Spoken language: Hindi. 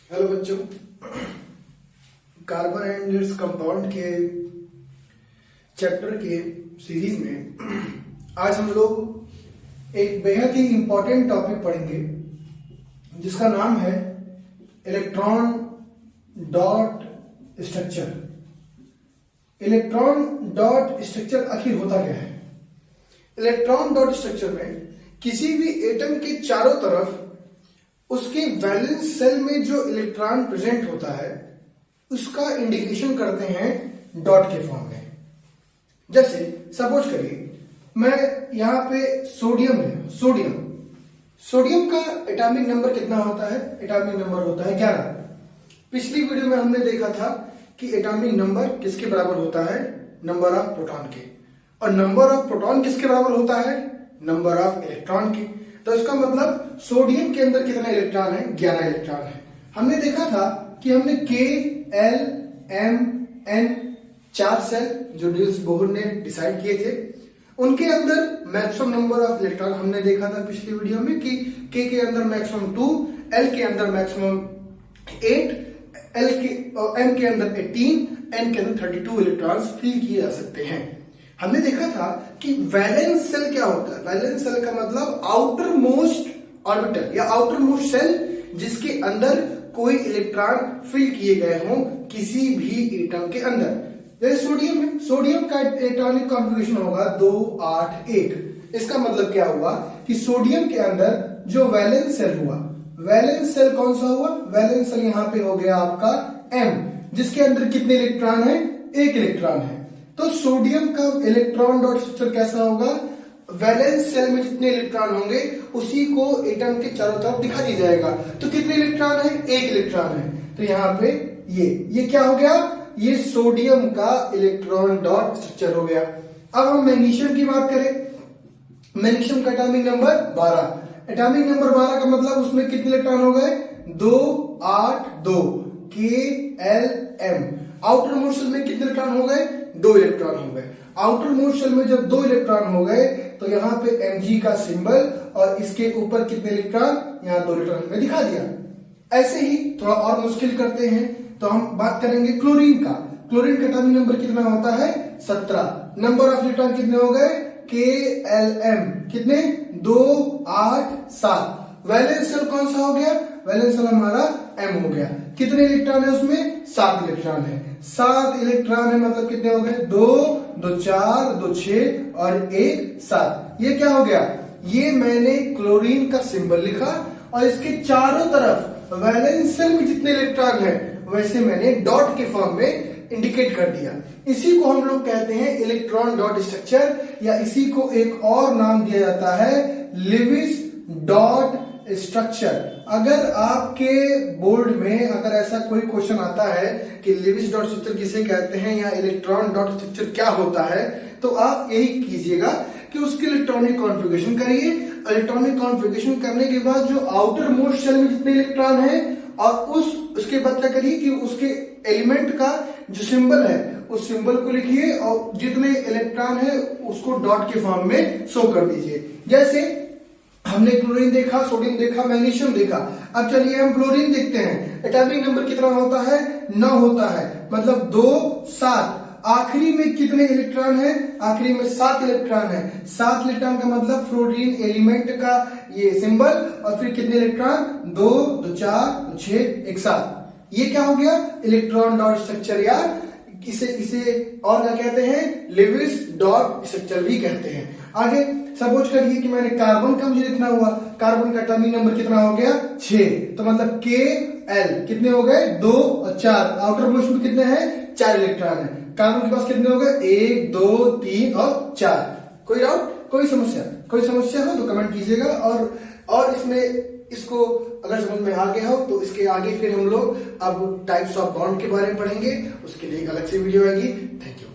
हेलो बच्चों, कार्बन एंड इट्स कंपाउंड के चैप्टर के सीरीज में आज हम लोग एक बेहद ही इंपॉर्टेंट टॉपिक पढ़ेंगे जिसका नाम है electron dot structure. Electron dot structure आखिर होता क्या है? इलेक्ट्रॉन डॉट स्ट्रक्चर में किसी भी एटम के चारों तरफ उसके वैलेंस सेल में जो इलेक्ट्रॉन प्रेजेंट होता है उसका इंडिकेशन करते हैं डॉट के फॉर्म में। जैसे सपोज करिए मैं यहां पे सोडियम है, सोडियम का एटॉमिक नंबर कितना होता है? एटॉमिक नंबर होता है 11। पिछली वीडियो में हमने देखा था कि एटॉमिक नंबर किसके बराबर होता है? नंबर ऑफ प्रोटॉन के। और नंबर ऑफ प्रोटॉन किसके बराबर होता है? नंबर ऑफ इलेक्ट्रॉन के। तो इसका मतलब सोडियम के अंदर कितना इलेक्ट्रॉन है? 11 इलेक्ट्रॉन है। हमने देखा था कि हमने के, एल, एम, एन 4 सेल जो नील्स बोहर ने डिसाइड किए थे, उनके अंदर मैक्सिमम नंबर ऑफ इलेक्ट्रॉन हमने देखा था पिछली वीडियो में कि के अंदर मैक्सिमम 2, एल के अंदर मैक्सिमम 8, एम के अंदर 18, एन के अंदर 32 इलेक्ट्रॉन्स फिल किए जा सकते हैं। हमने देखा था कि वैलेंस सेल क्या होता है? वैलेंस सेल का मतलब आउटर मोस्ट ऑर्बिटल या आउटर मोस्ट सेल जिसके अंदर कोई इलेक्ट्रॉन फिल किए गए हों किसी भी एटम के अंदर। जैसे सोडियम है, सोडियम का इलेक्ट्रॉनिक कॉन्फ़िगरेशन होगा 2, 8, 1। इसका मतलब क्या हुआ कि सोडियम के अंदर जो वैलेंस सेल हुआ, वैलेंस सेल कौन सा हुआ? वैलेंस सेल यहां पे हो गया आपका एम, जिसके अंदर कितने इलेक्ट्रॉन है? 1 इलेक्ट्रॉन है। तो सोडियम का इलेक्ट्रॉन डॉट स्ट्रक्चर कैसा होगा? वैलेंस सेल में जितने इलेक्ट्रॉन होंगे उसी को एटम के चारों तरफ दिखा दिया जाएगा। तो कितने इलेक्ट्रॉन है? 1 इलेक्ट्रॉन है। तो यहाँ पे ये क्या हो गया? ये सोडियम का इलेक्ट्रॉन डॉट स्ट्रक्चर हो गया। अब हम मैग्नीशियम की बात करें। मैग्नीशियम का एटॉमिक नंबर 12। एटॉमिक नंबर 12 का मतलब उसमें कितने इलेक्ट्रॉन हो गए? 2, 8, 2, K, L, M. Outermost cell में कितने इलेक्ट्रॉन हो गए? 2 इलेक्ट्रॉन हो गए। आउटर मोस्ट सेल में जब 2 इलेक्ट्रॉन हो गए तो यहाँ पे Mg का सिंबल और इसके ऊपर कितने इलेक्ट्रॉन? यहाँ 2 इलेक्ट्रॉन में दिखा दिया। ऐसे ही थोड़ा और मुश्किल करते हैं तो हम बात करेंगे क्लोरीन का। क्लोरीन का एटॉमिक नंबर कितना होता है? 17। नंबर ऑफ इलेक्ट्रॉन कितने हो गए? के, एल, एम कितने? 2, 8, 7। वैलेंस सेल कौन सा हो गया? वैलेंस सेल हमारा एम हो गया। कितने इलेक्ट्रॉन है उसमें? 7 इलेक्ट्रॉन है। 7 इलेक्ट्रॉन है मतलब कितने हो गए? 2, 2, 4, 2, 6 और 1, 7। ये क्या हो गया? ये मैंने क्लोरीन का सिंबल लिखा और इसके चारों तरफ वैलेंस सेल में जितने इलेक्ट्रॉन है वैसे मैंने डॉट के फॉर्म में इंडिकेट कर दिया। इसी को हम लोग कहते हैं इलेक्ट्रॉन डॉट स्ट्रक्चर, या इसी को एक और नाम दिया जाता है लिविस डॉट स्ट्रक्चर। अगर आपके बोर्ड में अगर ऐसा कोई क्वेश्चन आता है कि लिविस डॉट स्ट्रक्चर किसे कहते हैं या इलेक्ट्रॉन डॉट स्ट्रक्चर क्या होता है, तो आप यही कीजिएगा कि उसके इलेक्ट्रॉनिक कॉन्फ़िगरेशन करिए। इलेक्ट्रॉनिक कॉन्फ़िगरेशन करने के बाद जो आउटर मोस्ट सेल में जितने इलेक्ट्रॉन है और उसके बाद क्या करिए कि उसके एलिमेंट का जो सिंबल है उस सिंबल को लिखिए और जितने इलेक्ट्रॉन है उसको डॉट के फॉर्म में शो कर दीजिए। जैसे हमने क्लोरीन देखा, सोडियम देखा, मैग्नीशियम देखा। अब चलिए हम क्लोरीन देखते हैं। एटॉमिक नंबर कितना होता है? 9 होता है। मतलब 2, 7। आखिरी में कितने इलेक्ट्रॉन है? आखिरी में 7 इलेक्ट्रॉन है। 7 इलेक्ट्रॉन का मतलब फ्लोरीन एलिमेंट का ये सिंबल और फिर कितने इलेक्ट्रॉन? 2, 2, 4, 2, 6, 1, 7। ये क्या हो गया? इलेक्ट्रॉन डॉट स्ट्रक्चर, या इसे और क्या कहते हैं? लिविस डॉट स्ट्रक्चर भी कहते हैं। आगे सपोज करिए कि मैंने कार्बन का मुझे लिखना हुआ। कार्बन का एटॉमिक नंबर कितना हो गया? 6। तो मतलब के, एल कितने हो गए? 2 और 4। आउटर मोस्ट में कितने हैं? 4 इलेक्ट्रॉन है। कार्बन के पास कितने हो गए? 1, 2, 3 और 4। कोई डाउट, कोई समस्या हो तो कमेंट कीजिएगा। और इसमें इसको अगर समझ में आ गया हो तो इसके आगे फिर हम लोग अब टाइप्स ऑफ बॉन्ड के बारे में पढ़ेंगे। उसके लिए एक अलग से वीडियो आएगी। Thank you.